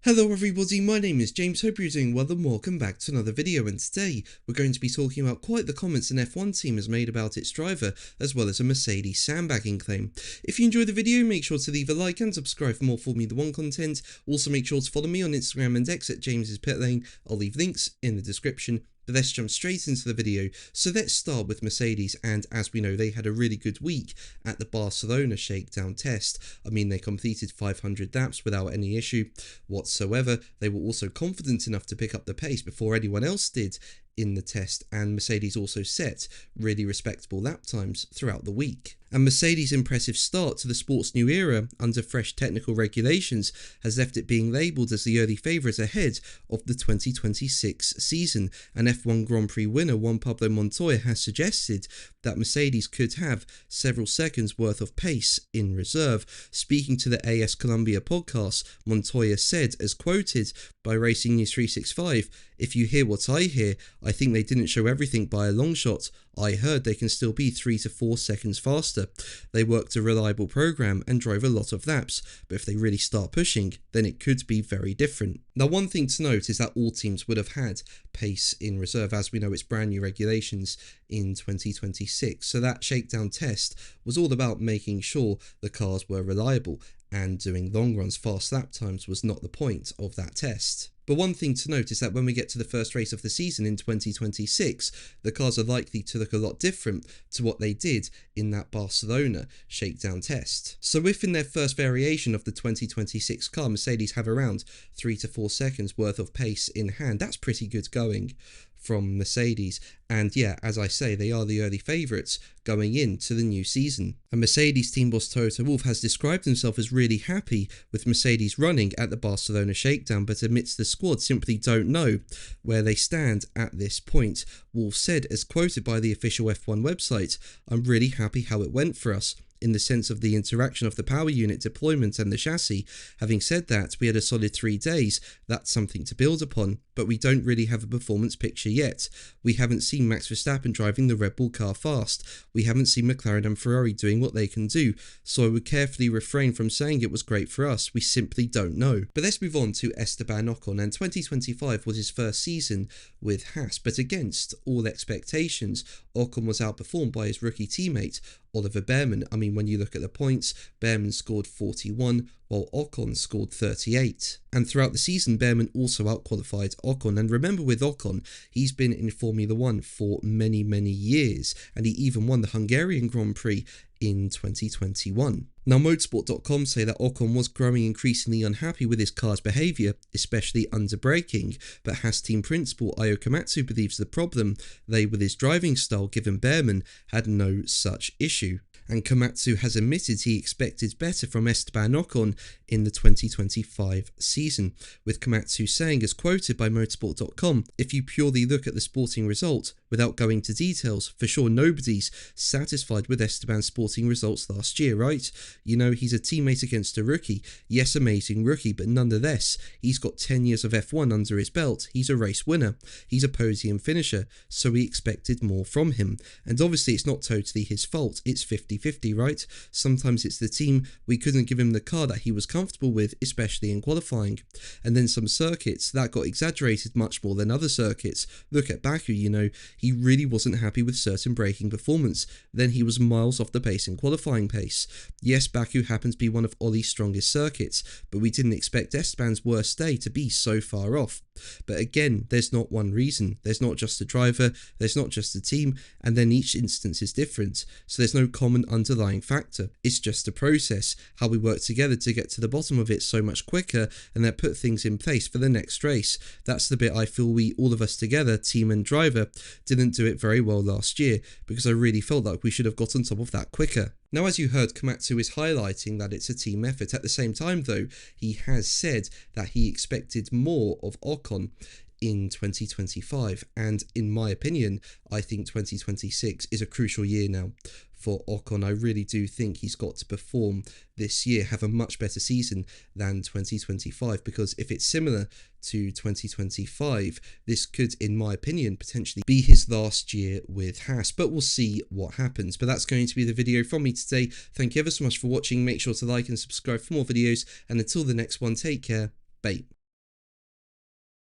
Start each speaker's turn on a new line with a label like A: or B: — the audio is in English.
A: Hello everybody, my name is James, hope you're doing well and welcome back to another video, and today we're going to be talking about quite the comments an F1 team has made about its driver, as well as a Mercedes sandbagging claim. If you enjoyed the video, make sure to leave a like and subscribe for more Formula 1 content. Also make sure to follow me on Instagram and X at James's Pit Lane. I'll leave links in the description. But let's jump straight into the video. So let's start with Mercedes, and as we know, they had a really good week at the Barcelona shakedown test. I mean, they completed 500 laps without any issue whatsoever. They were also confident enough to pick up the pace before anyone else did in the test, and Mercedes also set really respectable lap times throughout the week. And Mercedes' impressive start to the sport's new era under fresh technical regulations has left it being labelled as the early favourite ahead of the 2026 season. An F1 Grand Prix winner, Juan Pablo Montoya, has suggested that Mercedes could have several seconds worth of pace in reserve. Speaking to the AS Colombia podcast, Montoya said, as quoted by Racing News 365, "If you hear what I hear, I think they didn't show everything by a long shot. I heard they can still be 3 to 4 seconds faster. They worked a reliable program and drove a lot of laps, but if they really start pushing, then it could be very different." Now, one thing to note is that all teams would have had pace in reserve. As we know, it's brand new regulations in 2026, so that shakedown test was all about making sure the cars were reliable, and doing long runs, fast lap times was not the point of that test. But one thing to note is that when we get to the first race of the season in 2026, the cars are likely to look a lot different to what they did in that Barcelona shakedown test. So if in their first variation of the 2026 car, Mercedes have around 3 to 4 seconds worth of pace in hand, that's pretty good going from Mercedes. And yeah, as I say, they are the early favourites going into the new season. And Mercedes team boss Toto Wolff has described himself as really happy with Mercedes running at the Barcelona shakedown, but admits the squad simply don't know where they stand at this point. Wolff said, as quoted by the official F1 website, "I'm really happy how it went for us, in the sense of the interaction of the power unit deployment and the chassis. Having said that, we had a solid 3 days, that's something to build upon, but we don't really have a performance picture yet. We haven't seen Max Verstappen driving the Red Bull car fast, we haven't seen McLaren and Ferrari doing what they can do, so I would carefully refrain from saying it was great for us, we simply don't know." But let's move on to Esteban Ocon, and 2025 was his first season with Haas, but against all expectations, Ocon was outperformed by his rookie teammate Oliver Bearman. I mean, when you look at the points, Bearman scored 41, while Ocon scored 38. And throughout the season, Bearman also outqualified Ocon. And remember, with Ocon, he's been in Formula 1 for many, many years, and he even won the Hungarian Grand Prix in 2021. Now, motorsport.com say that Ocon was growing increasingly unhappy with his car's behaviour, especially under braking, but Haas team principal Io Komatsu believes the problem lay with his driving style, given Bearman had no such issue. And Komatsu has admitted he expected better from Esteban Ocon in the 2025 season, with Komatsu saying, as quoted by motorsport.com, "If you purely look at the sporting result, without going to details, for sure nobody's satisfied with Esteban's sporting results last year, right? You know, he's a teammate against a rookie. Yes, amazing rookie, but nonetheless, he's got 10 years of F1 under his belt. He's a race winner. He's a podium finisher, so we expected more from him. And obviously it's not totally his fault. It's 50-50, right? Sometimes it's the team. We couldn't give him the car that he was comfortable with, especially in qualifying. And then some circuits, that got exaggerated much more than other circuits. Look at Baku, you know, he really wasn't happy with certain braking performance. Then he was miles off the pace in qualifying pace. Yes, Baku happens to be one of Ollie's strongest circuits, but we didn't expect Esteban's worst day to be so far off. But again, there's not one reason. There's not just a driver, there's not just a team, and then each instance is different. So there's no common underlying factor. It's just a process, how we work together to get to the bottom of it so much quicker and then put things in place for the next race. That's the bit I feel we, all of us together, team and driver, didn't do it very well last year, because I really felt like we should have got on top of that quicker." Now, as you heard, Komatsu is highlighting that it's a team effort. At the same time, though, he has said that he expected more of Ocon in 2025, and in my opinion, I think 2026 is a crucial year now for Ocon. I really do think he's got to perform this year, have a much better season than 2025, because if it's similar to 2025, this could, in my opinion, potentially be his last year with Haas, but we'll see what happens. But that's going to be the video from me today. Thank you ever so much for watching. Make sure to like and subscribe for more videos, and until the next one, take care. Bye.